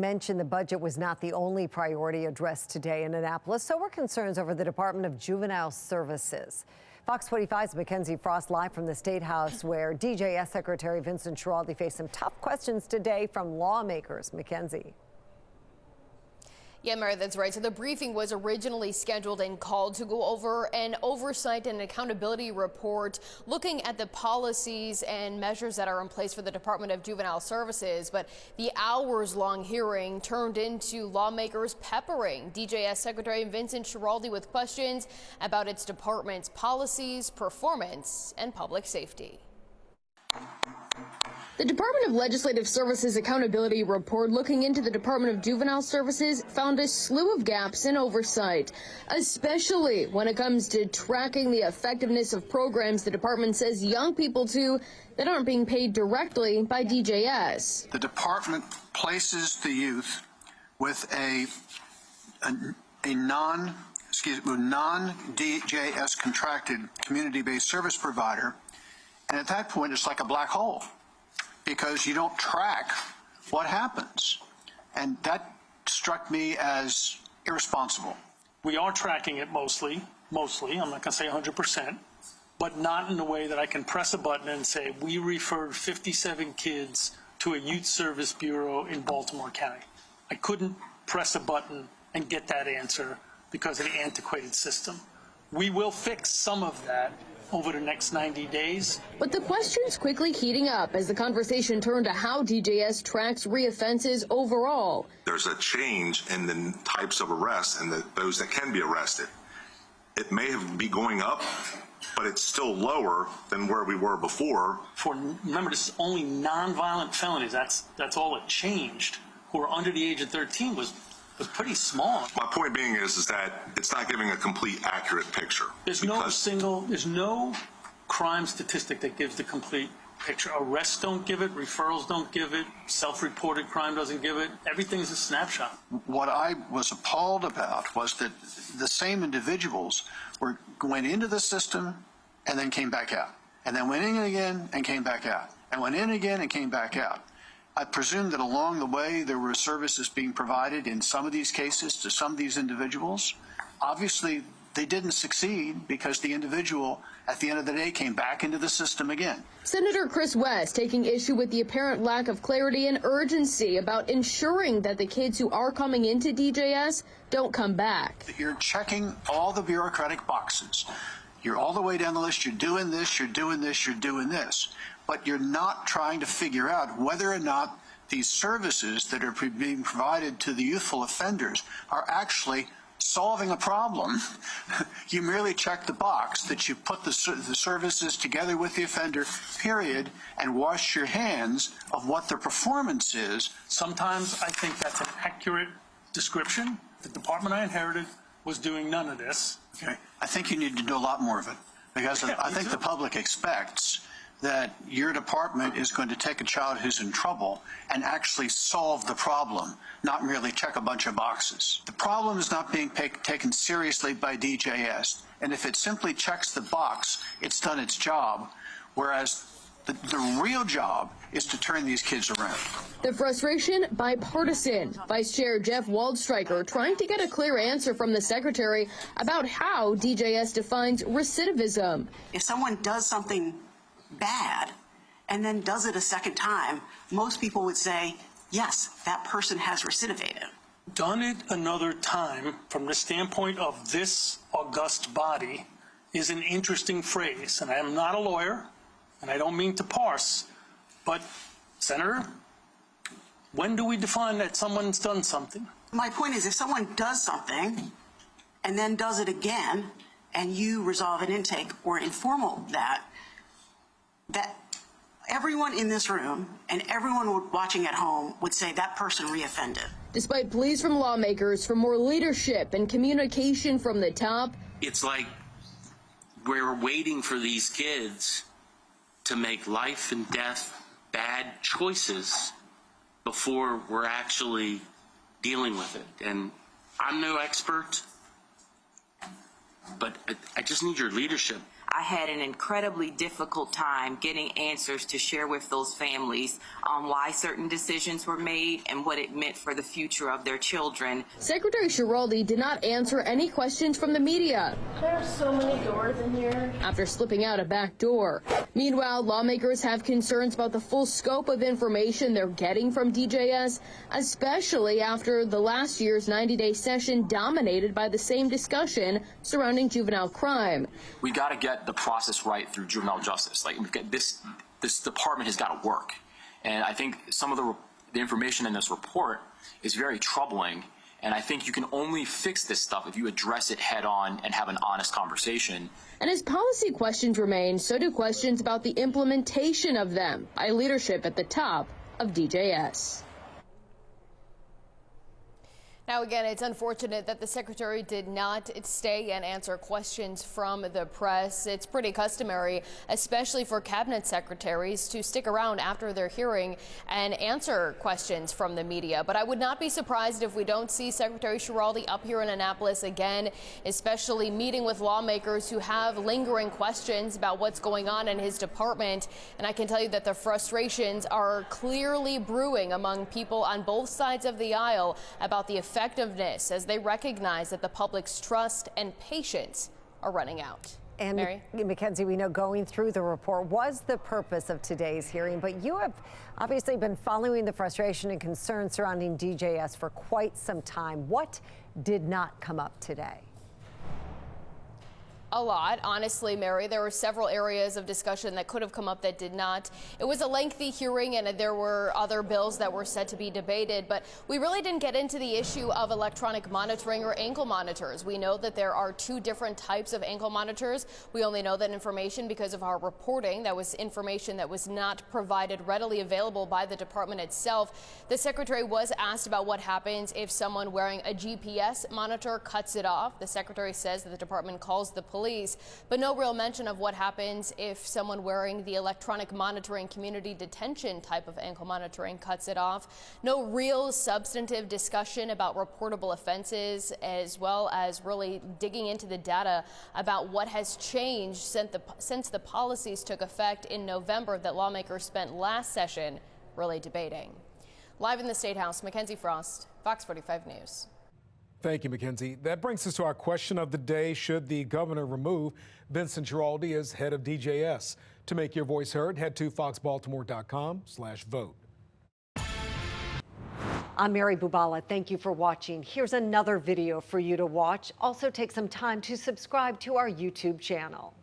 mentioned the budget was not the only priority addressed today in Annapolis. So were concerns over the Department of Juvenile Services. Fox 25's Mackenzie Frost live from the State House, where DJS Secretary Vincent Schiraldi faced some tough questions today from lawmakers. Mackenzie. Yeah, Mary, that's right. So the briefing was originally scheduled and called to go over an oversight and accountability report looking at the policies and measures that are in place for the Department of Juvenile Services. But the hours-long hearing turned into lawmakers peppering DJS Secretary Vincent Schiraldi with questions about its department's policies, performance, and public safety. The Department of Legislative Services Accountability Report looking into the Department of Juvenile Services found a slew of gaps in oversight, especially when it comes to tracking the effectiveness of programs the department says young people do that aren't being paid directly by DJS. The department places the youth with a non-DJS-contracted community-based service provider, and at that point it's like a black hole, because you don't track what happens. And that struck me as irresponsible. We are tracking it mostly, I'm not going to say 100%, but not in the way that I can press a button and say, we referred 57 kids to a youth service bureau in Baltimore County. I couldn't press a button and get that answer because of the antiquated system. We will fix some of that over the next 90 days. But the questions quickly heating up as the conversation turned to how DJS tracks reoffenses overall. There's a change in the types of arrests and those that can be arrested. It may be going up, but it's still lower than where we were before. Remember, this is only nonviolent felonies. That's all it changed. Who are under the age of 13 was pretty small. My point being is that it's not giving a complete accurate picture. There's no crime statistic that gives the complete picture. Arrests don't give it, referrals don't give it, self-reported crime doesn't give it. Everything's a snapshot. What I was appalled about was that the same individuals went into the system and then came back out, and then went in again and came back out, and went in again and came back out. I presume that along the way there were services being provided in some of these cases to some of these individuals. Obviously, they didn't succeed because the individual, at the end of the day, came back into the system again. Senator Chris West taking issue with the apparent lack of clarity and urgency about ensuring that the kids who are coming into DJS don't come back. You're checking all the bureaucratic boxes. You're all the way down the list. You're doing this, you're doing this, you're doing this. But you're not trying to figure out whether or not these services that are being provided to the youthful offenders are actually solving a problem. You merely check the box that you put the services together with the offender, period, and wash your hands of what their performance is. Sometimes I think that's an accurate description. The department I inherited was doing none of this. Okay. I think you need to do a lot more of it, because I think the public expects that your department is going to take a child who's in trouble and actually solve the problem, not merely check a bunch of boxes. The problem is not being taken seriously by DJS, and if it simply checks the box, it's done its job, whereas the real job is to turn these kids around. The frustration bipartisan. Vice Chair Jeff Waldstreicher trying to get a clear answer from the Secretary about how DJS defines recidivism. If someone does something bad and then does it a second time, most people would say, yes, that person has recidivated. Done it another time, from the standpoint of this august body, is an interesting phrase. And I am not a lawyer, and I don't mean to parse, but, Senator, when do we define that someone's done something? My point is, if someone does something and then does it again, and you resolve an intake or informal that everyone in this room and everyone watching at home would say that person reoffended. Despite pleas from lawmakers for more leadership and communication from the top, it's like we're waiting for these kids to make life and death bad choices before we're actually dealing with it. And I'm no expert, but I just need your leadership. I had an incredibly difficult time getting answers to share with those families on why certain decisions were made and what it meant for the future of their children. Secretary Schiraldi did not answer any questions from the media. There are so many doors in here. After slipping out a back door. Meanwhile, lawmakers have concerns about the full scope of information they're getting from DJS, especially after the last year's 90-day session dominated by the same discussion surrounding juvenile crime. We got to get the process right through juvenile justice. Like, we've got this department has got to work, and I think some of the information in this report is very troubling. And I think you can only fix this stuff if you address it head on and have an honest conversation. And as policy questions remain, so do questions about the implementation of them by leadership at the top of DJS. Now, again, it's unfortunate that the secretary did not stay and answer questions from the press. It's pretty customary, especially for cabinet secretaries, to stick around after their hearing and answer questions from the media. But I would not be surprised if we don't see Secretary Schiraldi up here in Annapolis again, especially meeting with lawmakers who have lingering questions about what's going on in his department. And I can tell you that the frustrations are clearly brewing among people on both sides of the aisle about the effectiveness as they recognize that the public's trust and patience are running out. And Mary? Mackenzie, we know going through the report was the purpose of today's hearing, but you have obviously been following the frustration and concern surrounding DJS for quite some time. What did not come up today? A lot, honestly, Mary. There were several areas of discussion that could have come up that did not. It was a lengthy hearing, and there were other bills that were set to be debated, but we really didn't get into the issue of electronic monitoring or ankle monitors. We know that there are two different types of ankle monitors. We only know that information because of our reporting. That was information that was not provided readily available by the department itself. The secretary was asked about what happens if someone wearing a GPS monitor cuts it off. The secretary says that the department calls the police, but no real mention of what happens if someone wearing the electronic monitoring community detention type of ankle monitoring cuts it off. No real substantive discussion about reportable offenses, as well as really digging into the data about what has changed since the policies took effect in November that lawmakers spent last session really debating. Live in the State House, Mackenzie Frost, Fox 45 News. Thank you, Mackenzie. That brings us to our question of the day. Should the governor remove Vincent Schiraldi as head of DJS? To make your voice heard, head to foxbaltimore.com/vote. I'm Mary Bubala. Thank you for watching. Here's another video for you to watch. Also take some time to subscribe to our YouTube channel.